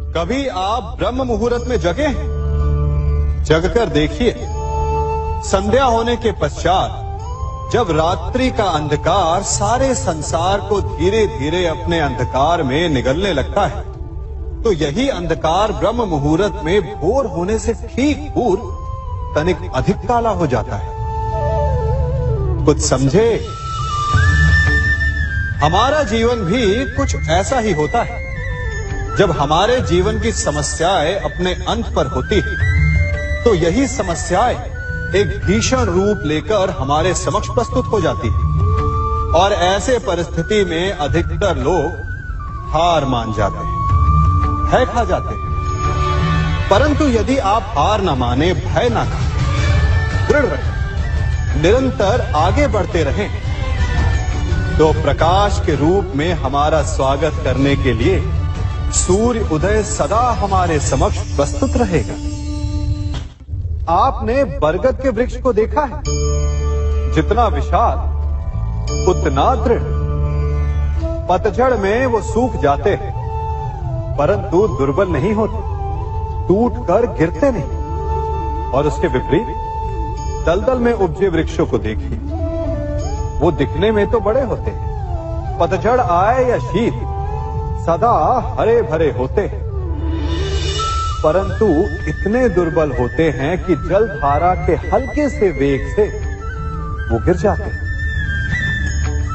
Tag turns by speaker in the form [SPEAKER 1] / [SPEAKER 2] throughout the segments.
[SPEAKER 1] कभी आप ब्रह्म मुहूर्त में जगे हैं? जगकर देखिए, संध्या होने के पश्चात जब रात्रि का अंधकार सारे संसार को धीरे धीरे अपने अंधकार में निगलने लगता है, तो यही अंधकार ब्रह्म मुहूर्त में भोर होने से ठीक पूर्व तनिक अधिक काला हो जाता है। कुछ समझे? हमारा जीवन भी कुछ ऐसा ही होता है। जब हमारे जीवन की समस्याएं अपने अंत पर होती है, तो यही समस्याएं एक भीषण रूप लेकर हमारे समक्ष प्रस्तुत हो जाती है और ऐसे परिस्थिति में अधिकतर लोग हार मान जाते हैं, भय खा जाते हैं। परंतु यदि आप हार न माने, भय न खाएं, दृढ़ रहें, निरंतर आगे बढ़ते रहें, तो प्रकाश के रूप में हमारा स्वागत करने के लिए सूर्य उदय सदा हमारे समक्ष प्रस्तुत रहेगा। आपने बरगद के वृक्ष को देखा है? जितना विशाल उतना दृढ़। पतझड़ में वो सूख जाते हैं, परंतु दुर्बल नहीं होते, टूटकर गिरते नहीं। और उसके विपरीत दलदल में उपजे वृक्षों को देखिए, वो दिखने में तो बड़े होते हैं, पतझड़ आए या शीत सदा हरे भरे होते हैं, परंतु इतने दुर्बल होते हैं कि जलधारा के हल्के से वेग से वो गिर जाते हैं।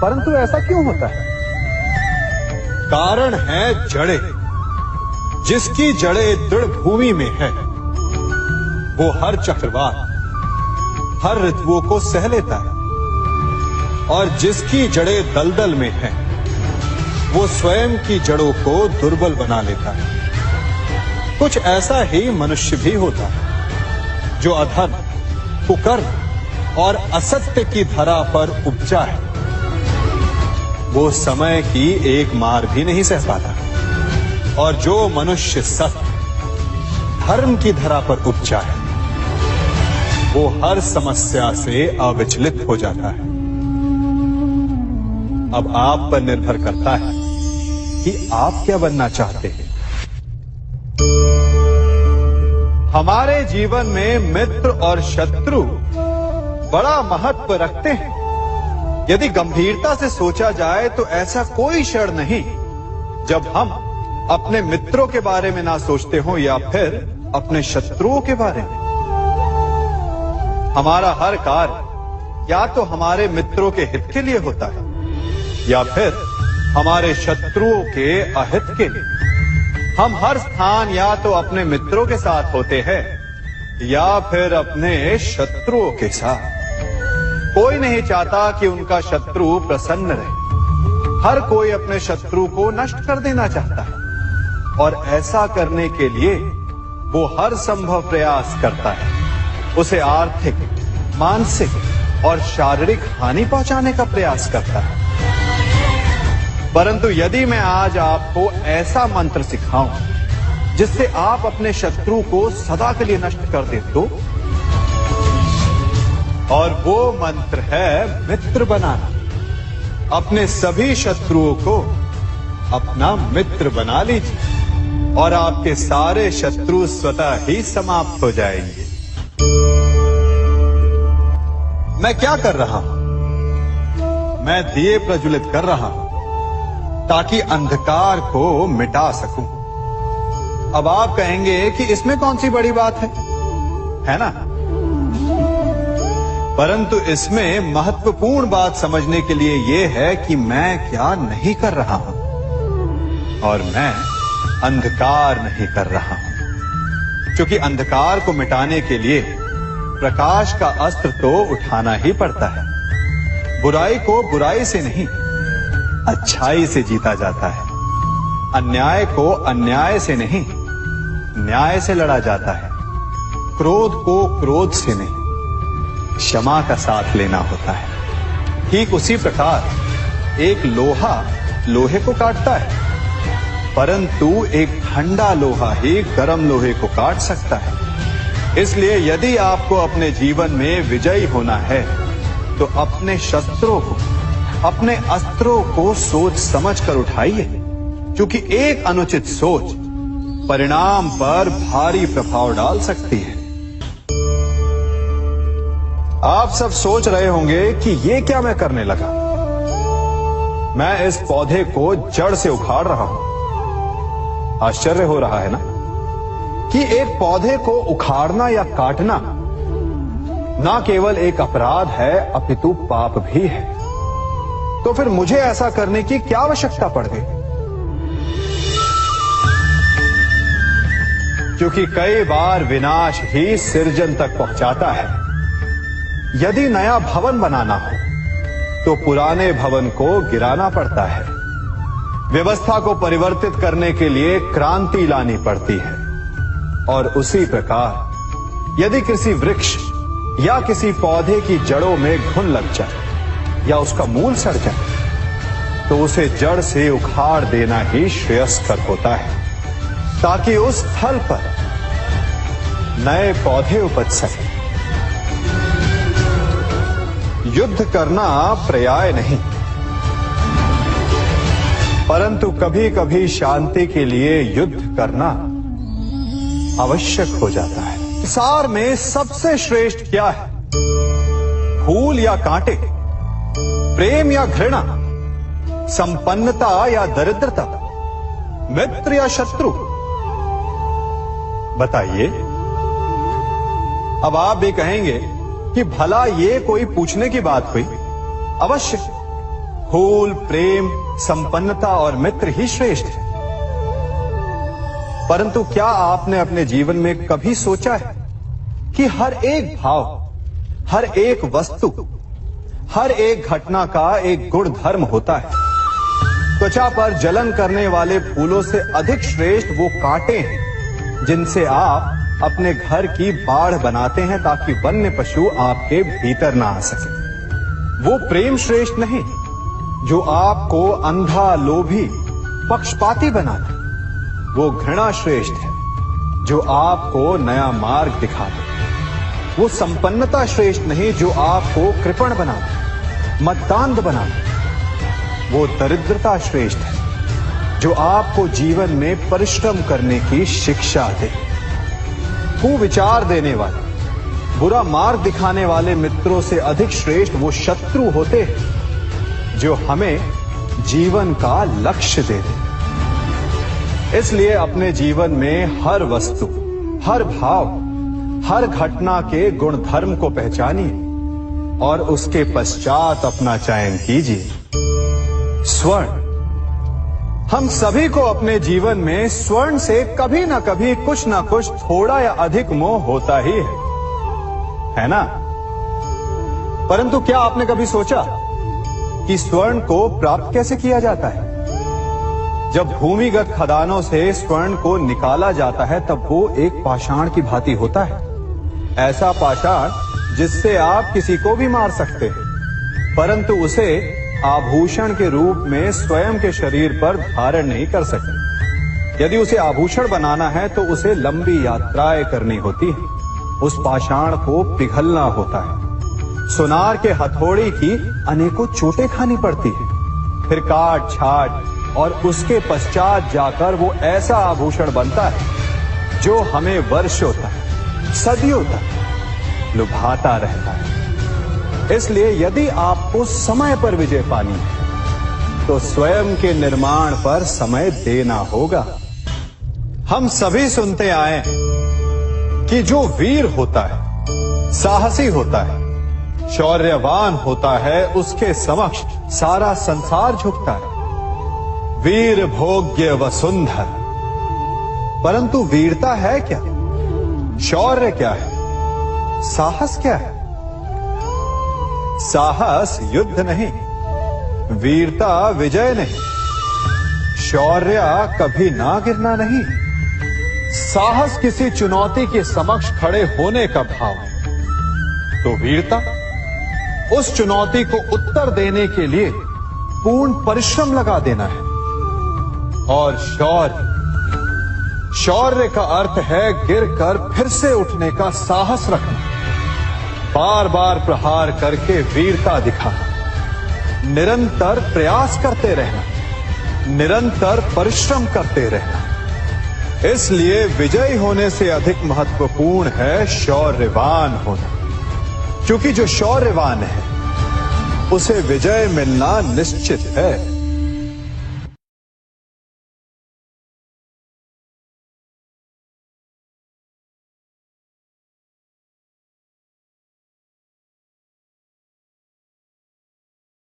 [SPEAKER 1] परंतु ऐसा क्यों होता है? कारण है जड़ें। जिसकी जड़ें दृढ़ भूमि में है, वो हर चक्रवात, हर ऋतुओं को सह लेता है, और जिसकी जड़ें दलदल में है, वो स्वयं की जड़ों को दुर्बल बना लेता है। कुछ ऐसा ही मनुष्य भी होता है, जो अधर्म, कुकर्म और असत्य की धरा पर उपजा है। वो समय की एक मार भी नहीं सह पाता, और जो मनुष्य सत्य, धर्म की धरा पर उपजा है, वो हर समस्या से अविचलित हो जाता है। अब आप पर निर्भर करता है कि आप क्या बनना चाहते हैं। हमारे जीवन में मित्र और शत्रु बड़ा महत्व रखते हैं। यदि गंभीरता से सोचा जाए तो ऐसा कोई क्षण नहीं जब हम अपने मित्रों के बारे में ना सोचते हो या फिर अपने शत्रुओं के बारे में। हमारा हर कार्य या तो हमारे मित्रों के हित के लिए होता है या फिर हमारे शत्रुओं के अहित के लिए। हम हर स्थान या तो अपने मित्रों के साथ होते हैं या फिर अपने शत्रुओं के साथ। कोई नहीं चाहता कि उनका शत्रु प्रसन्न रहे। हर कोई अपने शत्रु को नष्ट कर देना चाहता है, और ऐसा करने के लिए वो हर संभव प्रयास करता है। उसे आर्थिक, मानसिक और शारीरिक हानि पहुंचाने का प्रयास करता है। परंतु यदि मैं आज आपको ऐसा मंत्र सिखाऊं जिससे आप अपने शत्रु को सदा के लिए नष्ट कर दे तो, और वो मंत्र है मित्र बनाना। अपने सभी शत्रुओं को अपना मित्र बना लीजिए और आपके सारे शत्रु स्वतः ही समाप्त हो जाएंगे। मैं क्या कर रहा हूं? मैं दिए प्रज्वलित कर रहा हूं ताकि अंधकार को मिटा सकूं। अब आप कहेंगे कि इसमें कौन सी बड़ी बात है ना? परंतु इसमें महत्वपूर्ण बात समझने के लिए यह है कि मैं क्या नहीं कर रहा हूं, और मैं अंधकार नहीं कर रहा हूं। क्योंकि अंधकार को मिटाने के लिए प्रकाश का अस्त्र तो उठाना ही पड़ता है। बुराई को बुराई से नहीं, अच्छाई से जीता जाता है। अन्याय को अन्याय से नहीं, न्याय से लड़ा जाता है। क्रोध को क्रोध से नहीं, क्षमा का साथ लेना होता है। ठीक उसी प्रकार एक लोहा लोहे को काटता है, परंतु एक ठंडा लोहा ही गर्म लोहे को काट सकता है। इसलिए यदि आपको अपने जीवन में विजयी होना है, तो अपने शस्त्रों को, अपने अस्त्रों को सोच समझ कर उठाइए, क्योंकि एक अनुचित सोच परिणाम पर भारी प्रभाव डाल सकती है। आप सब सोच रहे होंगे कि ये क्या मैं करने लगा। मैं इस पौधे को जड़ से उखाड़ रहा हूं। आश्चर्य हो रहा है ना कि एक पौधे को उखाड़ना या काटना ना केवल एक अपराध है अपितु पाप भी है। तो फिर मुझे ऐसा करने की क्या आवश्यकता पड़ गई? क्योंकि कई बार विनाश ही सृजन तक पहुंचाता है। यदि नया भवन बनाना हो तो पुराने भवन को गिराना पड़ता है। व्यवस्था को परिवर्तित करने के लिए क्रांति लानी पड़ती है। और उसी प्रकार यदि किसी वृक्ष या किसी पौधे की जड़ों में घुन लग जाए या उसका मूल सड़ जाए तो उसे जड़ से उखाड़ देना ही श्रेयस्कर होता है, ताकि उस स्थल पर नए पौधे उपज सके। युद्ध करना पर्याय नहीं, परंतु कभी कभी शांति के लिए युद्ध करना आवश्यक हो जाता है। संसार में सबसे श्रेष्ठ क्या है? फूल या कांटे, प्रेम या घृणा, संपन्नता या दरिद्रता, मित्र या शत्रु? बताइए। अब आप भी कहेंगे कि भला ये कोई पूछने की बात हुई? अवश्य, फूल, प्रेम, संपन्नता और मित्र ही श्रेष्ठ है। परंतु क्या आपने अपने जीवन में कभी सोचा है कि हर एक भाव, हर एक वस्तु, हर एक घटना का एक गुण धर्म होता है? त्वचा पर जलन करने वाले फूलों से अधिक श्रेष्ठ वो कांटे हैं जिनसे आप अपने घर की बाढ़ बनाते हैं ताकि वन्य पशु आपके भीतर ना आ सके। वो प्रेम श्रेष्ठ नहीं जो आपको अंधा, लोभी, पक्षपाती बनाता। वो घृणा श्रेष्ठ है जो आपको नया मार्ग दिखाता। वो संपन्नता श्रेष्ठ नहीं जो आपको कृपण बनाता, मद्दांध बनाता। वो दरिद्रता श्रेष्ठ है जो आपको जीवन में परिश्रम करने की शिक्षा दे। कुविचार देने वाले, बुरा मार्ग दिखाने वाले मित्रों से अधिक श्रेष्ठ वो शत्रु होते हैं जो हमें जीवन का लक्ष्य दे दे। इसलिए अपने जीवन में हर वस्तु, हर भाव, हर घटना के गुण धर्म को पहचानिए और उसके पश्चात अपना चयन कीजिए। स्वर्ण, हम सभी को अपने जीवन में स्वर्ण से कभी ना कभी कुछ ना कुछ थोड़ा या अधिक मोह होता ही है ना? परंतु क्या आपने कभी सोचा कि स्वर्ण को प्राप्त कैसे किया जाता है? जब भूमिगत खदानों से स्वर्ण को निकाला जाता है तब वो एक पाषाण की भांति होता है। ऐसा पाषाण जिससे आप किसी को भी मार सकते हैं, परंतु उसे आभूषण के रूप में स्वयं के शरीर पर धारण नहीं कर सकते। यदि उसे आभूषण बनाना है तो उसे लंबी यात्राएं करनी होती है। उस पाषाण को पिघलना होता है। सुनार के हथौड़ी की अनेकों चोटें खानी पड़ती है, फिर काट छाट और उसके पश्चात जाकर वो ऐसा आभूषण बनता है जो हमें वर्षों तक, सदियों तक लुभाता रहता है। इसलिए यदि आपको समय पर विजय पानी है तो स्वयं के निर्माण पर समय देना होगा। हम सभी सुनते आए कि जो वीर होता है, साहसी होता है, शौर्यवान होता है, उसके समक्ष सारा संसार झुकता है। वीर भोग्य वसुंधर। परंतु वीरता है क्या? शौर्य क्या है? साहस क्या है? साहस युद्ध नहीं, वीरता विजय नहीं, शौर्य कभी ना गिरना नहीं। साहस किसी चुनौती के समक्ष खड़े होने का भाव है, तो वीरता उस चुनौती को उत्तर देने के लिए पूर्ण परिश्रम लगा देना है। और शौर्य का अर्थ है गिरकर फिर से उठने का साहस रखना, बार बार प्रहार करके वीरता दिखाना, निरंतर प्रयास करते रहना, निरंतर परिश्रम करते रहना। इसलिए विजयी होने से अधिक महत्वपूर्ण है शौर्यवान होना, क्योंकि जो शौर्यवान है उसे विजय मिलना निश्चित है।